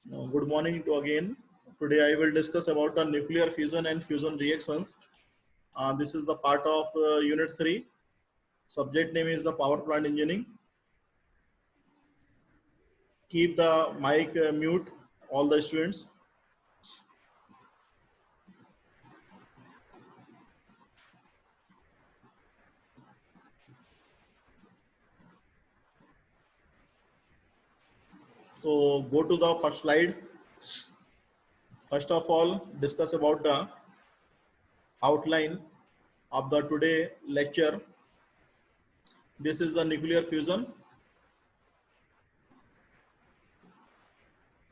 Good morning to again. Today I will discuss about the nuclear fusion and fusion reactions. This is the part of Unit 3. Subject name is the power plant engineering. Keep the mic mute, all the students. So go to the first slide. First of all, discuss about the outline of the today lecture. This is the nuclear fusion,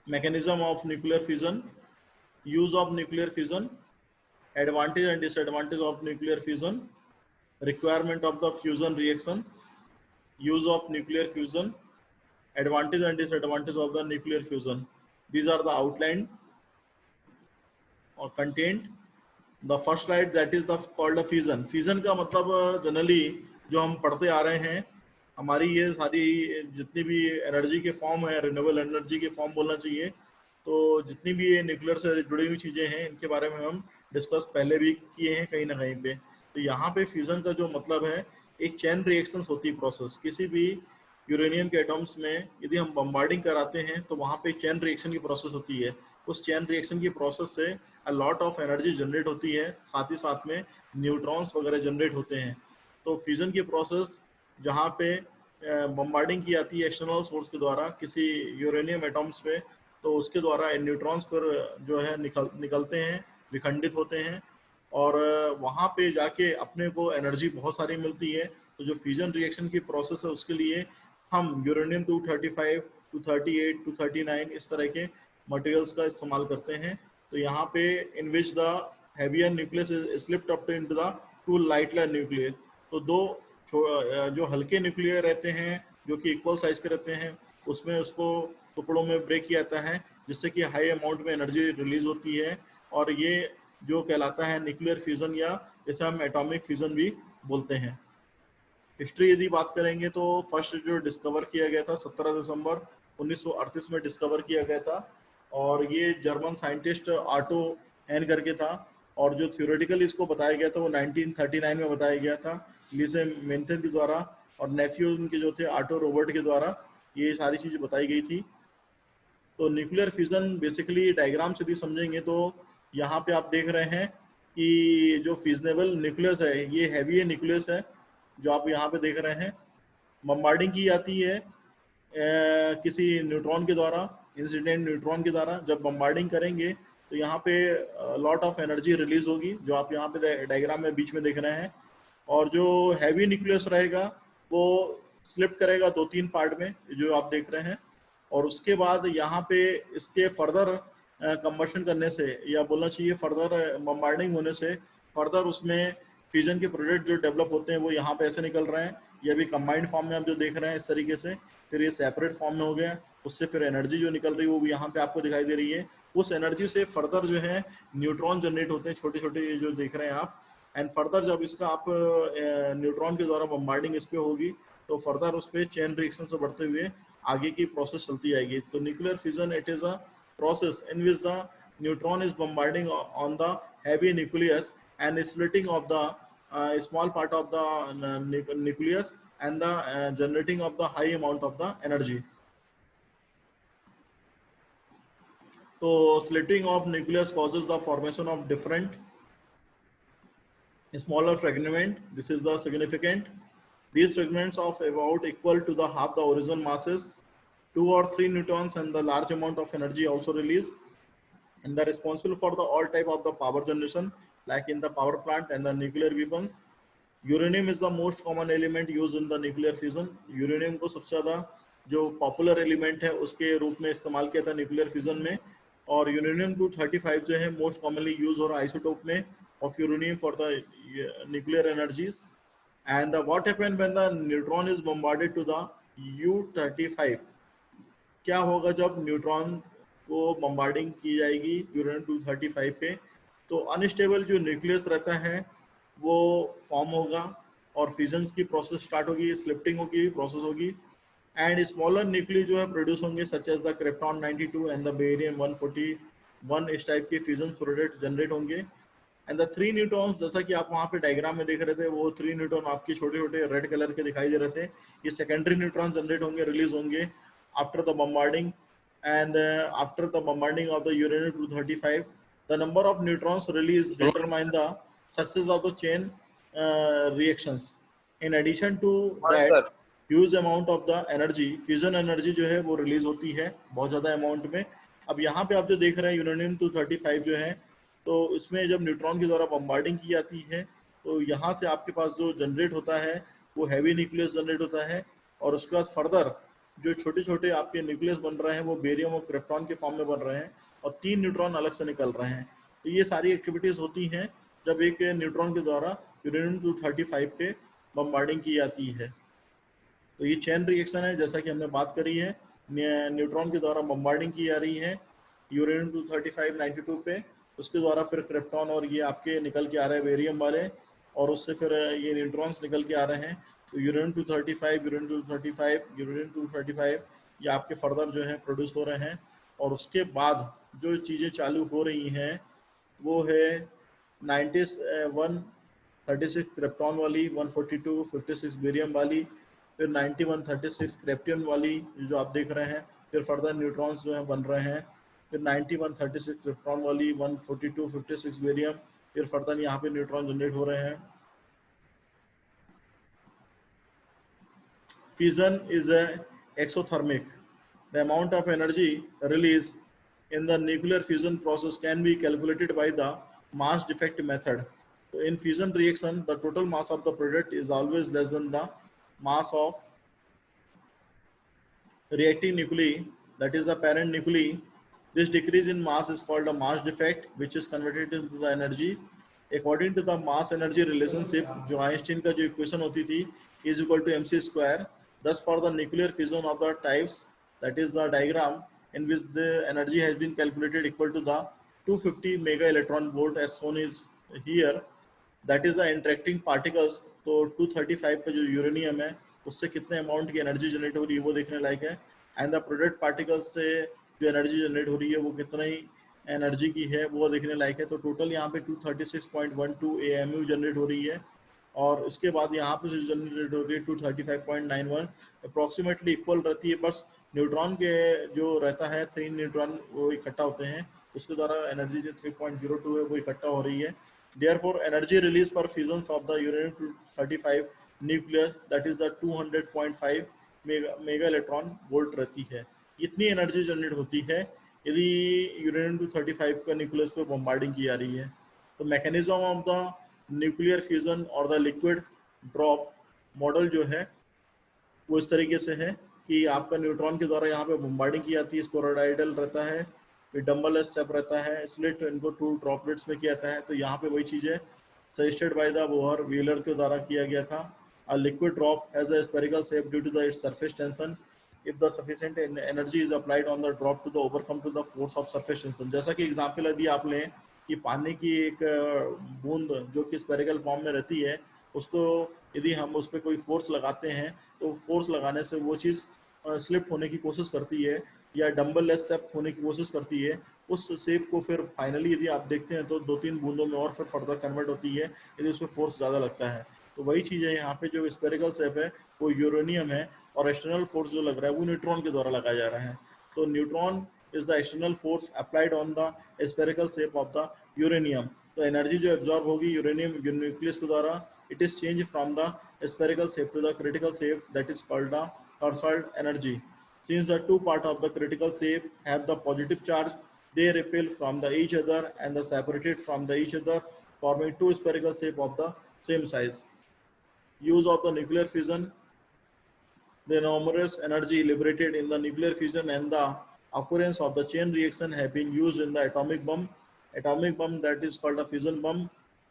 mechanism of nuclear fusion, use of nuclear fusion, advantage and disadvantage of nuclear fusion, requirement of the fusion reaction, use of nuclear fusion, advantage and disadvantage of the nuclear fusion. These are the outline or content. The first slide, that is the called the fusion. Fusion का मतलब generally जो हम पढ़ते आ रहे हैं, हमारी ये सारी जितनी भी एनर्जी के फॉर्म है, रिन्यूएबल एनर्जी के फॉर्म बोलना चाहिए, तो जितनी भी ये न्यूक्लियर से जुड़ी हुई चीज़ें हैं, इनके बारे में हम डिस्कस पहले भी किए हैं कहीं ना कहीं पे. तो यहाँ पे फ्यूजन का जो मतलब है, एक चेन रिएक्शंस होती है प्रोसेस. किसी भी यूरेनियम के एटम्स में यदि हम बम्बार्डिंग कराते हैं तो वहाँ पे चेन रिएक्शन की प्रोसेस होती है. उस चेन रिएक्शन की प्रोसेस से a lot of energy generate होती है, साथ ही साथ में न्यूट्रॉन्स वगैरह जनरेट होते हैं. तो फ्यूजन की प्रोसेस जहाँ पे बम्बार्डिंग की जाती है एक्सटर्नल सोर्स के द्वारा किसी यूरेनियम एटम्स पे, तो उसके द्वारा न्यूट्रॉन्स पर जो है निकलते हैं, विखंडित होते हैं, और वहाँ पे जाके अपने को एनर्जी बहुत सारी मिलती है. तो जो फ्यूजन रिएक्शन की प्रोसेस है उसके लिए हम यूरेनियम 235, 238, 239 इस तरह के मटेरियल्स का इस्तेमाल करते हैं. तो यहाँ पे in which the heavier nucleus is slipped up into the two lighter nuclear. तो दो जो हल्के न्यूक्लियर रहते हैं जो कि इक्वल साइज के रहते हैं, उसमें उसको टुकड़ों में ब्रेक किया जाता है, जिससे कि हाई अमाउंट में एनर्जी रिलीज होती है. और ये जो कहलाता है न्यूक्लियर फ्यूजन, या जैसे हम एटॉमिक फ्यूजन भी बोलते हैं. हिस्ट्री यदि बात करेंगे तो फर्स्ट जो डिस्कवर किया गया था 17 दिसंबर 1938 में डिस्कवर किया गया था, और ये जर्मन साइंटिस्ट आटो एन करके था. और जो थ्योरेटिकली इसको बताया गया था वो 1939 में बताया गया था लीसे मेंथन के द्वारा, और नेफ्यू उनके जो थे आटो रोबर्ट के द्वारा ये सारी चीज़ें बताई गई थी. तो न्यूक्लियर फ्यूजन बेसिकली डायग्राम से भी समझेंगे तो यहाँ पे आप देख रहे हैं कि जो फिजनेबल न्यूक्लियस है ये हैवी न्यूक्लियस है जो आप यहाँ पे देख रहे हैं. बम्बार्डिंग की जाती है किसी न्यूट्रॉन के द्वारा, इंसिडेंट न्यूट्रॉन के द्वारा. जब बम्बार्डिंग करेंगे तो यहाँ पे लॉट ऑफ एनर्जी रिलीज होगी, जो आप यहाँ पे डायग्राम में बीच में देख रहे हैं. और जो हैवी न्यूक्लियस रहेगा वो स्लिप करेगा 2-3 पार्ट में, जो आप देख रहे हैं. और उसके बाद यहाँ पे इसके फर्दर कंबशन करने से, या बोलना चाहिए फर्दर बम्बार्डिंग होने से, फर्दर उसमें फ्यूजन के प्रोडक्ट जो डेवलप होते हैं वो यहाँ पे ऐसे निकल रहे हैं. ये अभी कंबाइंड फॉर्म में आप जो देख रहे हैं इस तरीके से, फिर ये सेपरेट फॉर्म में हो गया. उससे फिर एनर्जी जो निकल रही है वो भी यहाँ पे आपको दिखाई दे रही है. उस एनर्जी से फर्दर जो है न्यूट्रॉन जनरेट होते हैं, छोटे छोटे जो देख रहे हैं आप. एंड फर्दर जब इसका आप न्यूट्रॉन के द्वारा बम्बार्डिंग इस पे होगी तो फर्दर उस पर चेन रिएक्शन से बढ़ते हुए आगे की प्रोसेस चलती जाएगी. तो nuclear fusion it is a process in which the neutron is bombarding on the heavy nucleus and splitting of the small part of the nucleus and the generating of the high amount of the energy. So splitting of nucleus causes the formation of different smaller fragment. This is the significant. These fragments of about equal to the half the origin masses, 2 or 3 neutrons, and the large amount of energy also released, and they're responsible for the all type of the power generation like in the power plant and the nuclear weapons. Uranium is the most common element used in the nuclear fusion. Uranium को सबसे ज़्यादा जो popular element है उसके रूप में इस्तेमाल किया था न्यूक्लियर फ्यूजन में. और यूरेनियम 235 जो है मोस्ट कॉमनली यूज हो रहा है आइसोटोप में of uranium for the nuclear energies. And what happen when the neutron is bombarded to the U-35. क्या होगा जब न्यूट्रॉन को बम्बार्डिंग की जाएगी यूरेनियम 235 पे, तो अनस्टेबल जो न्यूक्लियस रहता है वो फॉर्म होगा और फ्यूजन की प्रोसेस स्टार्ट होगी, स्लिप्टिंग होगी, प्रोसेस होगी. एंड स्मॉलर न्यूक्लियस जो है प्रोड्यूस होंगे such as the krypton 92 and the barium 141, इस टाइप के फ्यूजन प्रोडक्ट जनरेट होंगे। एंड द 3 न्यूट्रॉन्स, जैसा कि आप वहाँ पे डायग्राम में देख रहे थे, वो 3 न्यूट्रॉन आपके छोटे छोटे रेड कलर के दिखाई दे रहे थे, ये सेकेंडरी न्यूट्रॉन जनरेट होंगे, रिलीज होंगे after the bombarding. And after the bombarding of the uranium 235, the number of neutrons release determine the success of the chain reactions. In addition to हाँ that, sir. Huge amount of the energy, fusion energy जो है वो release होती है बहुत ज़्यादा amount में। अब यहाँ पे आप जो देख रहे हैं यूरेनियम 235 जो है, तो इसमें जब न्यूट्रॉन के द्वारा बम्बार्डिंग की जाती है तो यहाँ से आपके पास जो जनरेट होता है वो हैवी न्यूक्लियस जनरेट होता है, और उसके बाद फर्दर जो छोटे छोटे आपके न्यूक्लियस बन रहे हैं वो बेरियम और क्रिप्टॉन के फॉर्म में बन रहे हैं, और 3 न्यूट्रॉन अलग से निकल रहे हैं। तो ये सारी एक्टिविटीज़ होती हैं जब एक न्यूट्रॉन के द्वारा यूरेनियम 235 पे बम्बार्डिंग की जाती है। तो ये चेन रिएक्शन है, जैसा कि हमने बात करी है, न्यूट्रॉन के द्वारा बम्बार्डिंग की जा रही है यूरेनियम 235 92 पे, उसके द्वारा फिर क्रिप्टॉन और ये आपके निकल के आ रहे हैं बेरियम वाले, और उससे फिर ये न्यूट्रॉन्स निकल के आ रहे हैं। तो यूरेनियम 235 यूरेनियम 235 यूरेनियम 235 ये आपके फर्दर जो है प्रोड्यूस हो रहे हैं, और उसके बाद जो चीज़ें चालू हो रही हैं वो है 91 36 क्रिप्टॉन वाली, 142 56 बेरियम वाली, फिर 91 36 क्रिप्टियन वाली जो आप देख रहे हैं, फिर फर्दर न्यूट्रॉन्स जो हैं बन रहे हैं, फिर 91 36 क्रिप्टॉन वाली, 142 56 बेरियम, फिर फर्दर यहाँ पे न्यूट्रॉन जनरेट हो रहे हैं। Fission is a exothermic. The amount of energy released in the nuclear fusion process can be calculated by the mass defect method. So in fusion reaction, the total mass of the product is always less than the mass of reacting nuclei, that is the parent nuclei. This decrease in mass is called a mass defect, which is converted into the energy. According to the mass energy relationship, जो Einstein का जो equation होती थी, is equal to mc square. Thus, for the nuclear fission of the types, that is the diagram in which the energy has been calculated equal to the 250 mega electron volt as shown is here. That is the interacting particles. तो 235 का जो uranium है उससे कितने amount की energy generate हो रही है वो देखने लायक है, एंड द प्रोडक्ट पार्टिकल्स से जो एनर्जी जनरेट हो रही है वो कितना ही एनर्जी की है वो देखने लायक है। तो टोटल यहाँ पे 236.12 AMU जनरेट हो रही है, और उसके बाद यहाँ पे जो जनरेट हो रही है 235.91 अप्रॉक्सीमेटली इक्वल रहती है, बस न्यूट्रॉन के जो रहता है 3 न्यूट्रॉन वो इकट्ठा होते हैं, उसके द्वारा एनर्जी जो 3.02 है वो इकट्ठा हो रही है। Therefore, energy release per fissions of the uranium-235 nucleus, that is the 200.5 mega electron volt रहती है। इतनी एनर्जी जनरेट होती है यदि यूरेनियम 235 का न्यूक्लियस पे बम्बार्डिंग की जा रही है। तो mechanism of the nuclear fusion और द लिक्विड ड्रॉप मॉडल जो है वो इस तरीके से है कि आपका न्यूट्रॉन के द्वारा यहाँ पे बम्बार्डिंग की जाती है, स्पोरोडाइडल रहता है, फिर डम्बल स्टेप रहता है, स्लिट इनको 2 ड्रॉपलेट्स में किया जाता है। तो यहाँ पे वही चीज़ है suggested by the Bohr wheeler के द्वारा किया गया था। A liquid drop has a spherical shape due to the its surface tension. If the sufficient energy is applied on the drop to the overcome to the force of surface tension, जैसा कि example यदि आप लें कि पानी की एक बूंद जो कि स्पेरिकल फॉर्म में रहती है, उसको यदि हम उस पर कोई फोर्स लगाते हैं तो फोर्स लगाने से वो चीज़ स्लिप होने की कोशिश करती है या डम्बल लेस शेप होने की कोशिश करती है। उस शेप को फिर फाइनली यदि आप देखते हैं तो 2-3 बूंदों में और फिर फर्दर कन्वर्ट होती है यदि उसमें फोर्स ज़्यादा लगता है। तो वही चीज़ है यहाँ पे, जो स्पेरिकल शेप है वो यूरेनियम है, और एक्सटर्नल फोर्स जो लग रहा है वो न्यूट्रॉन के द्वारा लगाया जा रहा है। तो neutron is the external force applied on the spherical shape of the uranium. तो एनर्जी जो एब्जॉर्ब होगी यूरेनियम न्यूक्लियस के द्वारा, it is change from the spherical shape to the critical shape, that is called the toroid energy. Since the two parts of the critical shape have the positive charge, they repel from the each other and are separated from the each other, forming two spherical shape of the same size. Use of the nuclear fission. The enormous energy liberated in the nuclear fusion and the occurrence of the chain reaction have been used in the atomic bomb. Atomic bomb, that is called a fission bomb.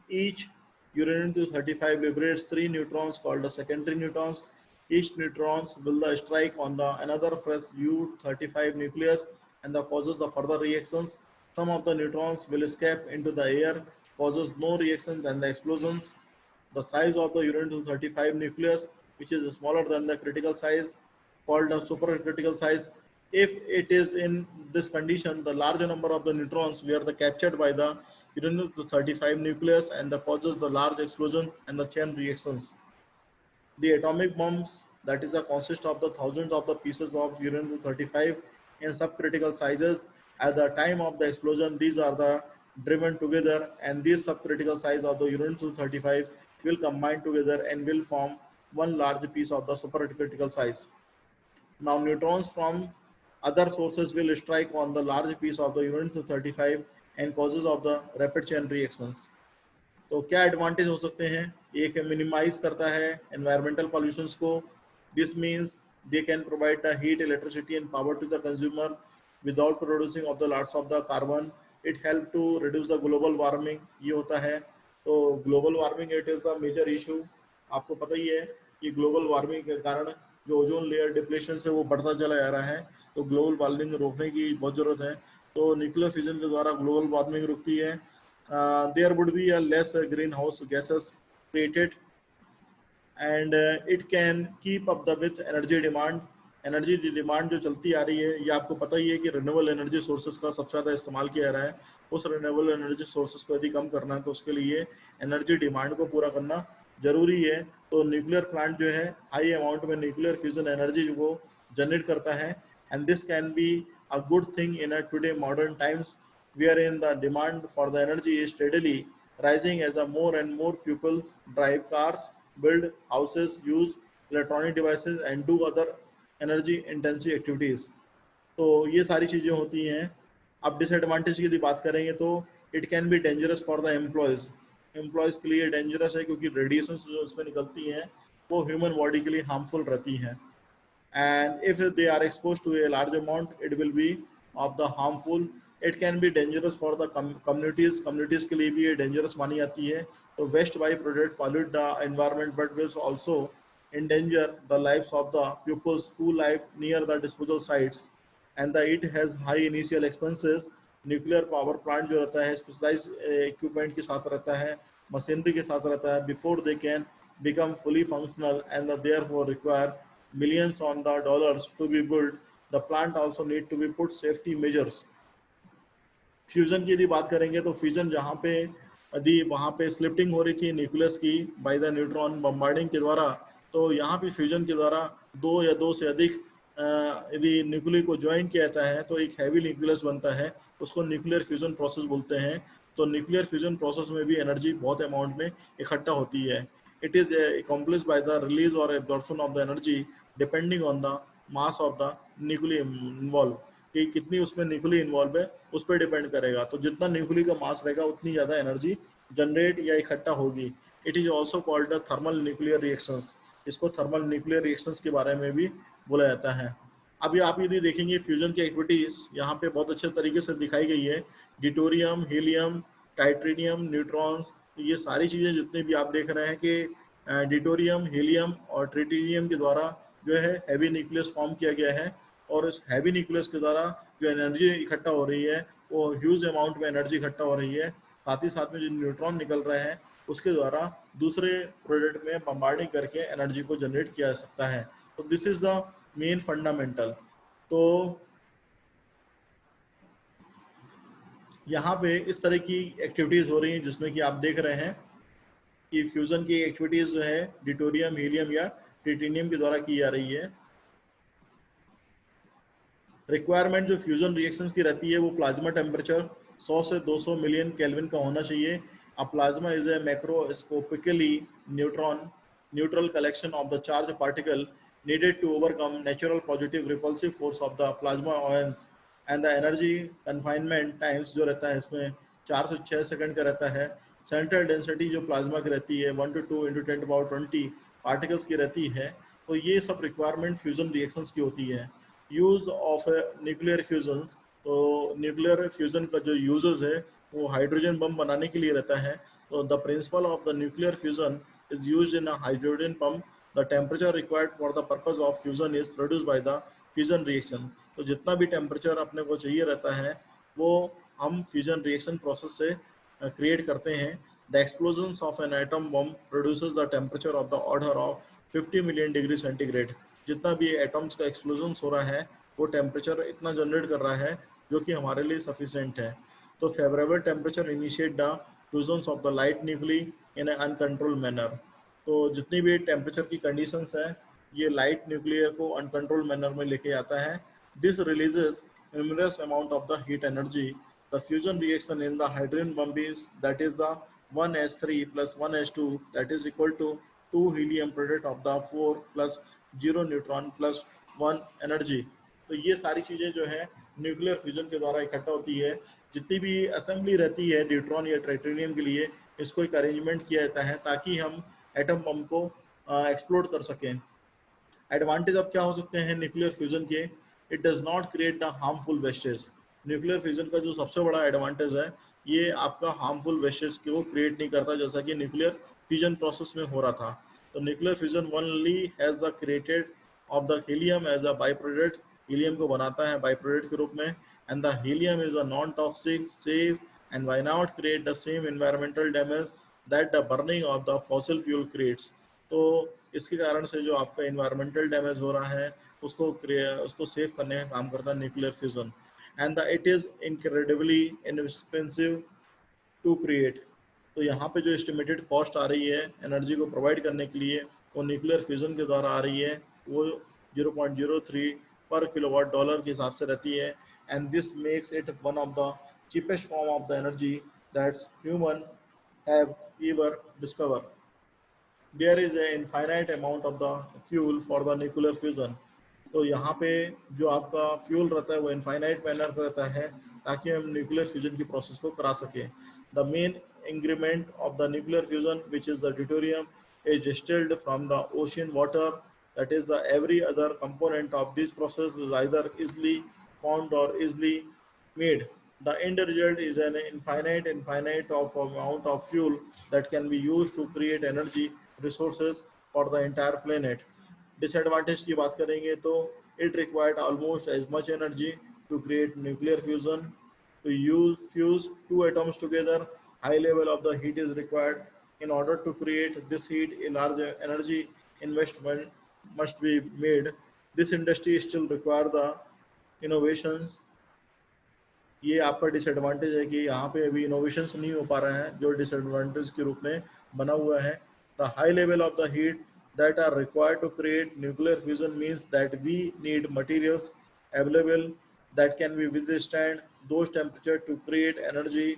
Each uranium-235 liberates 3 neutrons called the secondary neutrons. Each neutrons will strike on the another fresh U-35 nucleus and causes the further reactions. Some of the neutrons will escape into the air, causes no reactions and the explosions. The size of the uranium-235 nucleus, which is smaller than the critical size, called a supercritical size. If it is in this condition, the larger number of the neutrons were the captured by the uranium-235 nucleus and the causes the large explosion and the chain reactions. The atomic bombs, that is, consist of the thousands of the pieces of uranium-235 in subcritical sizes. At the time of the explosion, these are the driven together, and these subcritical size of the uranium-235 will combine together and will form one large piece of the supercritical size. Now, neutrons from other sources will strike on the large piece of the uranium-235 and causes of the rapid chain reactions. तो क्या advantage हो सकते हैं? एक minimize करता है environmental pollutions को. This means they can provide the heat, electricity and power to the consumer without producing of the lots of the carbon. It help to reduce the global warming. ये होता है. तो global warming it is the major issue. आपको पता ही है कि global warming के कारण जो ओजोन लेयर डिप्लेशन से वो बढ़ता चला जा रहा है. तो ग्लोबल वार्मिंग रोकने की बहुत जरूरत है. तो न्यूक्लियर फ्यूजन के द्वारा ग्लोबल वार्मिंग रुकती है. There would be a less greenhouse gases created, and it can keep up the with energy demand. Energy demand जो चलती आ रही है, ये आपको पता ही है कि रिन्यूएबल एनर्जी सोर्सेज का सबसे ज़्यादा इस्तेमाल किया जा रहा है. उस रिन्यूएबल एनर्जी सोर्सेज को यदि कम करना है तो उसके लिए एनर्जी डिमांड को पूरा करना जरूरी है. तो न्यूक्लियर प्लांट जो है हाई अमाउंट में न्यूक्लियर फ्यूजन एनर्जी को जनरेट करता है. And this can be a good thing in today modern times wherein the demand for the energy is steadily rising as a more and more people drive cars, build houses, use electronic devices and do other energy intensive activities. तो ये सारी चीज़ें होती हैं. अब disadvantage की यदि बात करेंगे तो it can be dangerous for the employees. Employees के लिए डेंजरस है क्योंकि रेडिएशन जो उसमें निकलती हैं वो ह्यूमन बॉडी के लिए हार्मफुल रहती हैं. And if they are expose to a large amount it will be of the harmful. It can be dangerous for the communities के लिए भी ये डेंजरस मानी जाती है. तो waste by product pollute the environment but will also endanger the lives of the pupils who live near the disposal sites, and it has high initial expenses. Nuclear power plant जो रहता है specialise equipment के साथ रहता है, machinery के साथ रहता है before they can become fully functional, and therefore require millions on the dollars to be built. The plant also need to be put safety measures. Fusion की यदि बात करेंगे तो फ्यूजन जहाँ पे यदि वहाँ पे स्लिप्टिंग हो रही थी न्यूक्लियस की बाय द न्यूट्रॉन बम्बार्डिंग के द्वारा, तो यहाँ पे फ्यूजन के द्वारा दो या दो से अधिक यदि न्यूक्लियर को ज्वाइन किया जाता है तो एक हैवी न्यूक्लियस बनता है. उसको न्यूक्लियर फ्यूजन प्रोसेस बोलते हैं. तो न्यूक्लियर फ्यूजन प्रोसेस में भी एनर्जी बहुत अमाउंट में इकट्ठा होती है. It is accomplished by the release और absorption of the energy depending on the mass of the nuclear involve. कि कितनी उसमें न्यूक्लियर इन्वॉल्व है उस पर डिपेंड करेगा. तो जितना न्यूक्लियर का मास रहेगा उतनी ज़्यादा एनर्जी जनरेट या इकट्ठा होगी. It is also called the thermal nuclear reactions. इसको थर्मल न्यूक्लियर रिएक्शंस के बारे में भी बोला जाता है. अभी आप यदि देखेंगे फ्यूजन की एक्टिविटीज यहाँ पे बहुत अच्छे तरीके से दिखाई गई है. डिटोरियम, हीलियम, टाइटेनियम, न्यूट्रॉन्स, ये सारी चीज़ें जितने भी आप देख रहे हैं कि डिटोरियम, हीलियम और ट्रिटिनियम के द्वारा जो है हैवी न्यूक्लियस फॉर्म किया गया है. और इस हैवी न्यूक्लियस के द्वारा जो एनर्जी इकट्ठा हो रही है वो ह्यूज अमाउंट में एनर्जी इकट्ठा हो रही है. साथ ही साथ में जो न्यूट्रॉन निकल रहे हैं उसके द्वारा दूसरे प्रोडक्ट में बम्बार्डिंग करके एनर्जी को जनरेट किया जा सकता है. तो this is the main fundamental. तो यहाँ पे इस तरह की एक्टिविटीज हो रही हैं जिसमें कि आप देख रहे हैं कि फ्यूजन की एक्टिविटीज जो है डिटोरियम, हीलियम या ट्रिटिनियम के द्वारा की जा रही है. रिक्वायरमेंट जो फ्यूजन रिएक्शंस की रहती है वो प्लाज्मा टेम्परेचर 100 से 200 मिलियन केल्विन का होना चाहिए. A plasma is a macroscopically neutral collection of the charged particle needed to overcome natural positive repulsive force of the plasma ions, and the energy confinement times जो रहता है इसमें 4 से 6 second का रहता है. सेंट्रल डेंसिटी जो प्लाज्मा की रहती है 1 to 2 into 10⁻20 पार्टिकल्स की रहती है. तो ये सब रिक्वायरमेंट फ्यूजन रिएक्शंस की होती है. यूज ऑफ न्यूक्लियर फ्यूजन्स, तो न्यूक्लियर फ्यूजन का जो यूजेस है वो हाइड्रोजन बम बनाने के लिए रहता है. तो the principle of the nuclear fusion is used in a hydrogen bomb. The temperature required for the purpose of fusion is produced by the fusion reaction. तो जितना भी टेम्परेचर अपने को चाहिए रहता है वो हम फ्यूजन रिएक्शन प्रोसेस से क्रिएट करते हैं. The explosion of an atom bomb produces the temperature of the order of 50 million degree centigrade. जितना भी एटम्स का एक्सप्लोजन हो रहा है वो टेम्परेचर इतना जनरेट कर रहा है जो कि हमारे लिए सफिशिएंट है। तो favorable temperature initiate the fusions of the light nuclei in uncontrol manner. तो जितनी भी टेम्परेचर की कंडीशंस हैं ये लाइट न्यूक्लियर को अनकंट्रोल मैनर में लेके आता है। This releases numerous amount of the heat energy. The fusion reaction in the hydrogen bomb is that is the 1s3 plus 1s2 that is equal to 2 helium product of the 4 plus 0 neutron plus 1 energy। तो ये सारी चीज़ें जो है nuclear fusion के द्वारा इकट्ठा होती है। जितनी भी असेंबली रहती है न्यूट्रॉन या ट्राइटेनियम के लिए इसको एक अरेंजमेंट किया जाता है ताकि हम एटम बम को एक्सप्लोड कर सकें। एडवांटेज अब क्या हो सकते हैं न्यूक्लियर फ्यूजन के? It does not create the harmful wastage. Nuclear fusion का जो सबसे बड़ा एडवांटेज है ये आपका हार्मफुल वेस्टेज को क्रिएट नहीं करता जैसा कि न्यूक्लियर फ्यूजन प्रोसेस में हो रहा था। तो nuclear fusion only has the created of the helium as a by product, helium को बनाता है बाई प्रोडक्ट के रूप में, and the helium is a non toxic, safe and why not create the same environmental damage that the burning of the fossil fuel creates. तो इसके कारण से जो आपका इन्वायरमेंटल डैमेज हो रहा है उसको सेव करने का काम करता है nuclear fusion. And the it is incredibly inexpensive to create. तो यहाँ पे जो एस्टिमेटेड कॉस्ट आ रही है एनर्जी को प्रोवाइड करने के लिए वो न्यूक्लियर फ्यूजन के द्वारा आ रही है, वो 0.03 पर किलोवाट डॉलर के हिसाब से रहती है। And this makes it one of the cheapest form of the energy that's human have ever discover. There is a infinite amount of the fuel for the nuclear fusion. तो यहाँ पे जो आपका फ्यूल रहता है वो इनफाइनाइट मैनर पर रहता है ताकि हम न्यूक्लियर फ्यूजन की प्रोसेस को करा सकें। The main ingredient of the nuclear fusion which is the deuterium is distilled from the ocean water, that is the every other component of this process is either easily found or easily made. The end result is an infinite of amount of fuel that can be used to create energy resources for the entire planet. Disadvantage की बात करेंगे तो it required almost as much energy to create nuclear fusion. To fuse two atoms together, high level of the heat is required. In order to create this heat, a large energy investment must be made. This industry still require the innovations। ये आपका disadvantage है कि यहाँ पे अभी innovations नहीं हो पा रहे हैं जो डिसएडवांटेज के रूप में बना हुआ है। The high level of the heat that are required to create nuclear fusion means that we need materials available that can be withstand those temperatures to create energy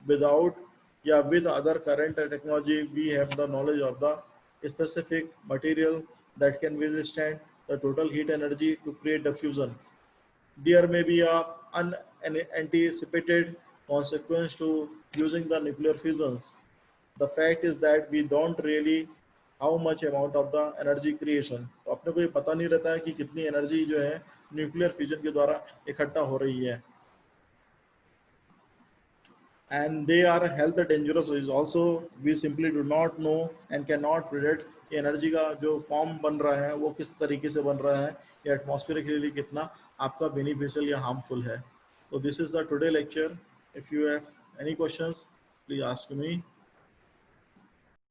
without with other current technology. We have the knowledge of the specific material that can withstand the total heat energy to create the fusion. There may be an unanticipated consequence to using the nuclear fusions. The fact is that we don't really how much amount of the energy creation। तो अपने को ये पता नहीं रहता है कि कितनी एनर्जी जो है न्यूक्लियर फ्यूजन के द्वारा इकट्ठा हो रही है। And they are health dangerous is also we simply do not know and cannot predict energy का जो फॉर्म बन रहा है वो किस तरीके से बन रहा है या एटमॉस्फेयर के लिए कितना आपका बेनिफिशियल या हार्मफुल है। तो this is the today lecture. If you have any questions please ask me.